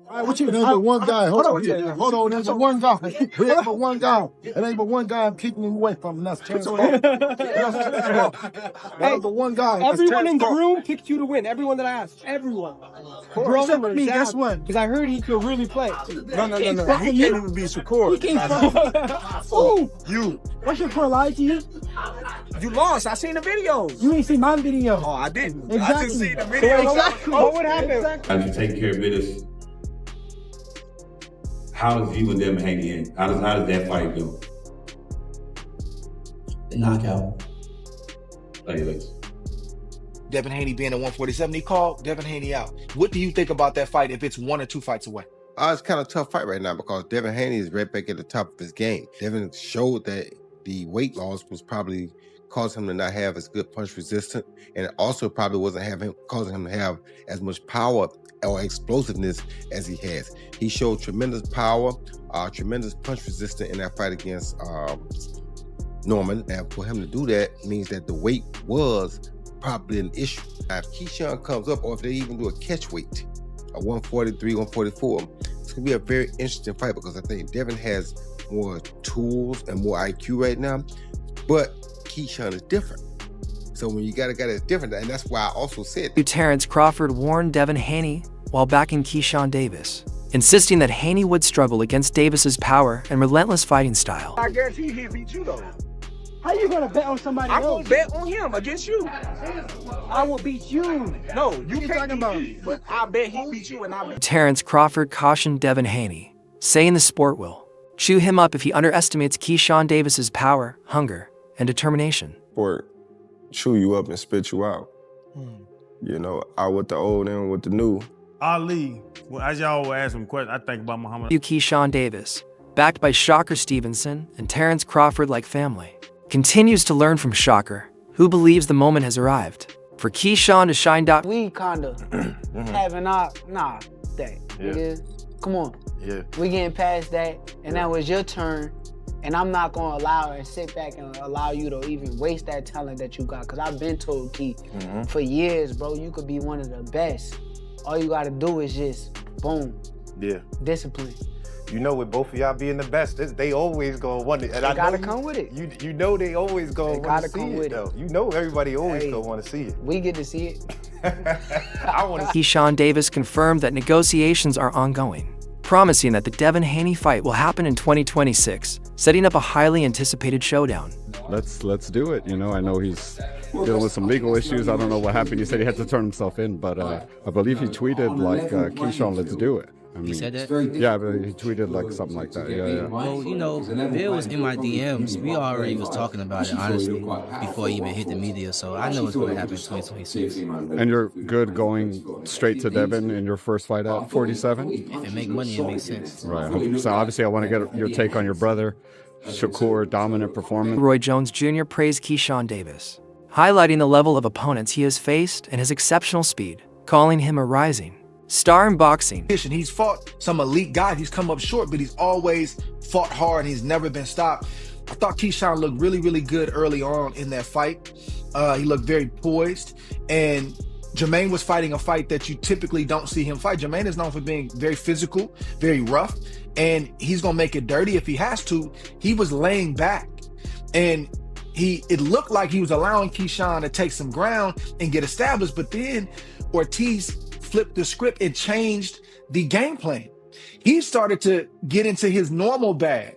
All right, what you? It ain't but one guy. Hold on. There's but one guy. We ain't but one guy. It ain't but one guy keeping him away from him. That's Terence Crawford. Hey, but one guy. Everyone in the room picked you to win. Everyone that I asked. Everyone. Bro, Except for me, guess what? Because I heard he could really play. No. He can't even be Shakur. He can't. Ooh. You. What's your point? Lie to you? You lost. I seen the videos. You ain't seen my video. Oh, I didn't. Exactly. I just seen the videos. Exactly. What would happen? How did you take care of business? How does you and Devin Haney in? How does that fight go? The knockout. Anyways. Devin Haney being at 147, he called Devin Haney out. What do you think about that fight if it's 1 or 2 fights away? It's kind of a tough fight right now because Devin Haney is right back at the top of his game. Devin showed that the weight loss was probably causing him to not have as good punch resistance, and it also probably wasn't causing him to have as much power or explosiveness as he has. He showed tremendous power, tremendous punch resistance in that fight against Norman, and for him to do that means that the weight was probably an issue. Now, if Keyshawn comes up, or if they even do a catch weight, a 143, 144, it's gonna be a very interesting fight because I think Devin has more tools and more IQ right now, but Keyshawn is different. So when you got a guy that's different, and that's why I also said Terence Crawford warned Devin Haney while backing Keyshawn Davis, insisting that Haney would struggle against Davis's power and relentless fighting style. I guarantee he'll beat you though. How you gonna bet on somebody I'm else? gonna bet on him against you. I will beat you. No, you can't beat me, but I bet he beat you and I beat Terence Crawford cautioned Devin Haney, saying the sport will chew him up if he underestimates Keyshawn Davis's power, hunger, and determination. Sport chew you up and spit you out. You know, out with the old and with the new. Ali, well, as y'all were asking questions, I think about Muhammad. Keyshawn Davis, backed by Shocker Stevenson and Terence Crawford like family, continues to learn from Shocker, who believes the moment has arrived for Keyshawn to shine. We kinda having our that. Yeah. Come on. Yeah. We getting past that, and that was your turn. And I'm not gonna allow and sit back and allow you to even waste that talent that you got. Cause I've been told, Key, for years, bro, you could be one of the best. All you gotta do is just, boom. Yeah. Discipline. You know, with both of y'all being the best, they always gonna want it. And They I gotta know come with it. You know they always gonna want to see it, though. You know everybody always gonna want to see it. We get to see it. I want to. Keyshawn Davis confirmed that negotiations are ongoing, promising that the Devin Haney fight will happen in 2026, setting up a highly anticipated showdown. Let's do it. You know, I know he's dealing with some legal issues. I don't know what happened. He said he had to turn himself in, but I believe he tweeted like, Keyshawn, let's do it. I mean, He said that? Yeah, but he tweeted like something like that. Yeah. Well, you know, Bill was in my DMs. We already was talking about it, honestly, before he even hit the media. So I know it's going to happen in 2026. And you're good going straight to Devin in your first fight at 47? If it make money, it makes sense. Right. So obviously I want to get your take on your brother, Shakur, dominant performance. Roy Jones Jr. praised Keyshawn Davis, highlighting the level of opponents he has faced and his exceptional speed, calling him a rising star in boxing. He's fought some elite guys. He's come up short, but he's always fought hard. He's never been stopped. I thought Keyshawn looked really, really good early on in that fight. He looked very poised. And Jermaine was fighting a fight that you typically don't see him fight. Jermaine is known for being very physical, very rough, and he's going to make it dirty if he has to. He was laying back, and it looked like he was allowing Keyshawn to take some ground and get established, but then Ortiz flipped the script and changed the game plan. He started to get into his normal bag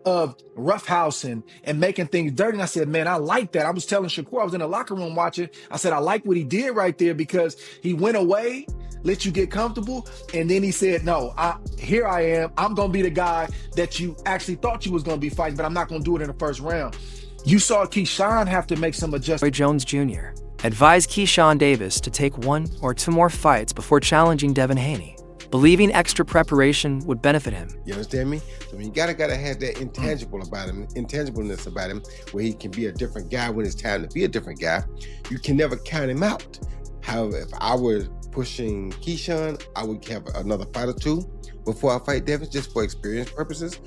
of roughhousing and making things dirty. And I said, man, I like that. I was telling Shakur, I was in the locker room watching. I said, I like what he did right there because he went away, let you get comfortable. And then he said, no, here I am. I'm going to be the guy that you actually thought you was going to be fighting, but I'm not going to do it in the first round. You saw Keyshawn have to make some adjustments. Roy Jones Jr. advised Keyshawn Davis to take 1 or 2 more fights before challenging Devin Haney, believing extra preparation would benefit him. You understand me? So you gotta have that intangibleness about him, where he can be a different guy when it's time to be a different guy. You can never count him out. However, if I were pushing Keyshawn, I would have another fight or 2 before I fight Devin, just for experience purposes.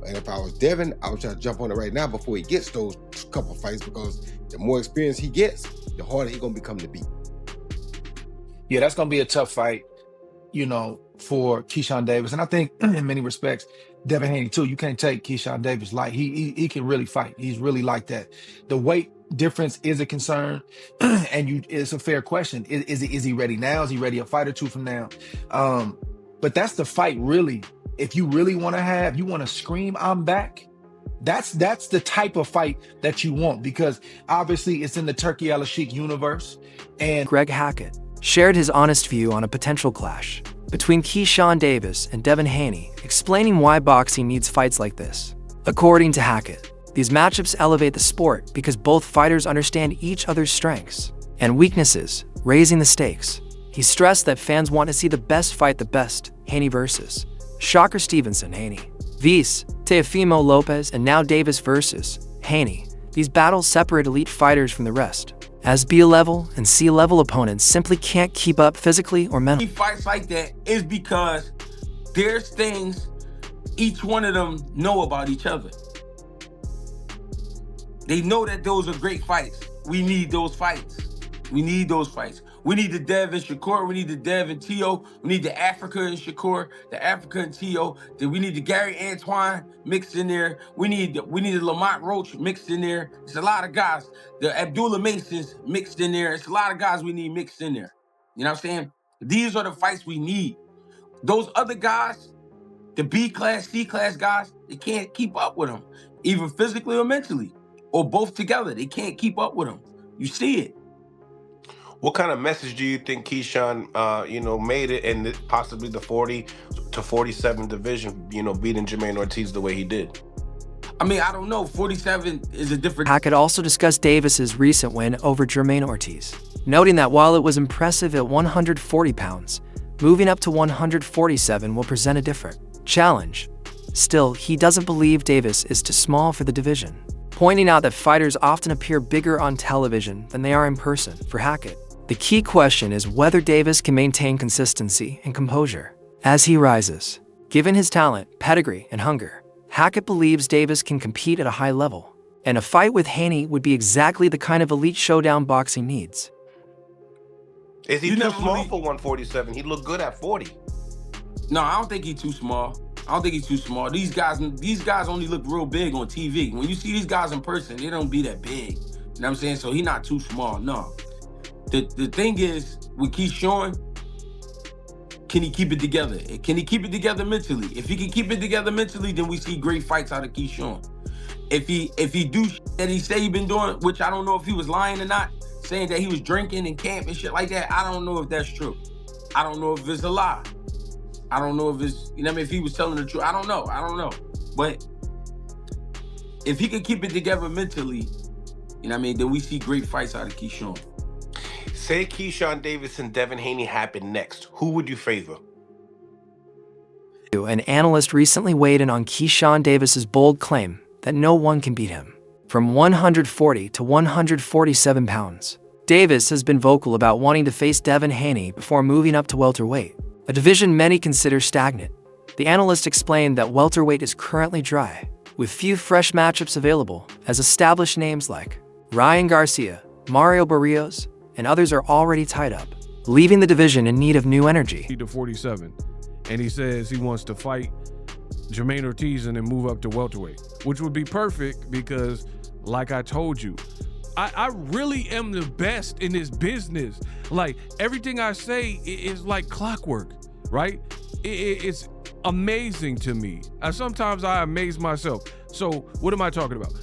And if I was Devin, I would try to jump on it right now before he gets those couple fights, because the more experience he gets, the harder he's gonna become to beat. Yeah, that's gonna be a tough fight. for Keyshawn Davis. And I think in many respects, Devin Haney too. You can't take Keyshawn Davis light. He can really fight. He's really like that. The weight difference is a concern, and it's a fair question. Is he ready now? Is he ready a fight or two from now? But that's the fight, really. If you really want to scream, I'm back. That's the type of fight that you want, because obviously it's in the Turkey Al-Sheikh universe. And Greg Hackett shared his honest view on a potential clash between Keyshawn Davis and Devin Haney, explaining why boxing needs fights like this. According to Hackett, these matchups elevate the sport because both fighters understand each other's strengths and weaknesses, raising the stakes. He stressed that fans want to see the best fight the best, Haney versus Shocker Stevenson, Haney vs. Teofimo Lopez, and now Davis versus Haney. These battles separate elite fighters from the rest, as B-level and C-level opponents simply can't keep up physically or mentally. Fights like that is because there's things each one of them know about each other. They know that those are great fights. We need those fights. We need those fights. We need the Dev and Shakur. We need the Dev and Tio. We need the Africa and Shakur, the Africa and Tio. Then we need the Gary Antoine mixed in there. We need the Lamont Roach mixed in there. It's a lot of guys. The Abdullah Masons mixed in there. It's a lot of guys we need mixed in there. You know what I'm saying? These are the fights we need. Those other guys, the B-class, C-class guys, they can't keep up with them, either physically or mentally, or both together. They can't keep up with them. You see it. What kind of message do you think Keyshawn, made it in possibly the 40 to 47 division, beating Jermaine Ortiz the way he did? I mean, I don't know. 47 is a different... Hackett also discussed Davis's recent win over Jermaine Ortiz, noting that while it was impressive at 140 pounds, moving up to 147 will present a different challenge. Still, he doesn't believe Davis is too small for the division, pointing out that fighters often appear bigger on television than they are in person. For Hackett, the key question is whether Davis can maintain consistency and composure as he rises. Given his talent, pedigree, and hunger, Hackett believes Davis can compete at a high level, and a fight with Haney would be exactly the kind of elite showdown boxing needs. Is he too small for 147? He looked good at 40. No, I don't think he's too small. These guys only look real big on TV. When you see these guys in person, they don't be that big. You know what I'm saying? So he's not too small, no. The thing is, with Keyshawn, can he keep it together? Can he keep it together mentally? If he can keep it together mentally, then we see great fights out of Keyshawn. If he do that he say he been doing, which I don't know if he was lying or not, saying that he was drinking and camp and shit like that, I don't know if that's true. I don't know if it's a lie. I don't know if it's, if he was telling the truth. I don't know. But if he can keep it together mentally, then we see great fights out of Keyshawn. Say Keyshawn Davis and Devin Haney happen next. Who would you favor? An analyst recently weighed in on Keyshawn Davis's bold claim that no one can beat him. From 140 to 147 pounds, Davis has been vocal about wanting to face Devin Haney before moving up to welterweight, a division many consider stagnant. The analyst explained that welterweight is currently dry, with few fresh matchups available, as established names like Ryan Garcia, Mario Barrios, and others are already tied up, leaving the division in need of new energy. To 47, and he says he wants to fight Jermaine Ortiz and then move up to welterweight, which would be perfect because, like I told you, I really am the best in this business. Like, everything I say is like clockwork, right? It's amazing to me. Sometimes I amaze myself. So what am I talking about?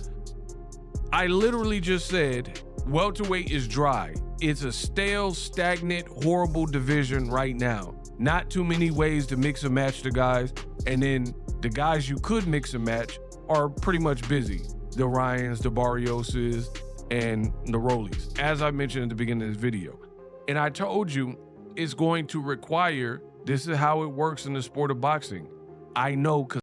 I literally just said welterweight is dry. It's a stale, stagnant, horrible division right now. Not too many ways to mix and match the guys. And then the guys you could mix and match are pretty much busy. The Ryans, the Barrioses, and the Rollies, as I mentioned at the beginning of this video. And I told you it's going to require, this is how it works in the sport of boxing. I know, because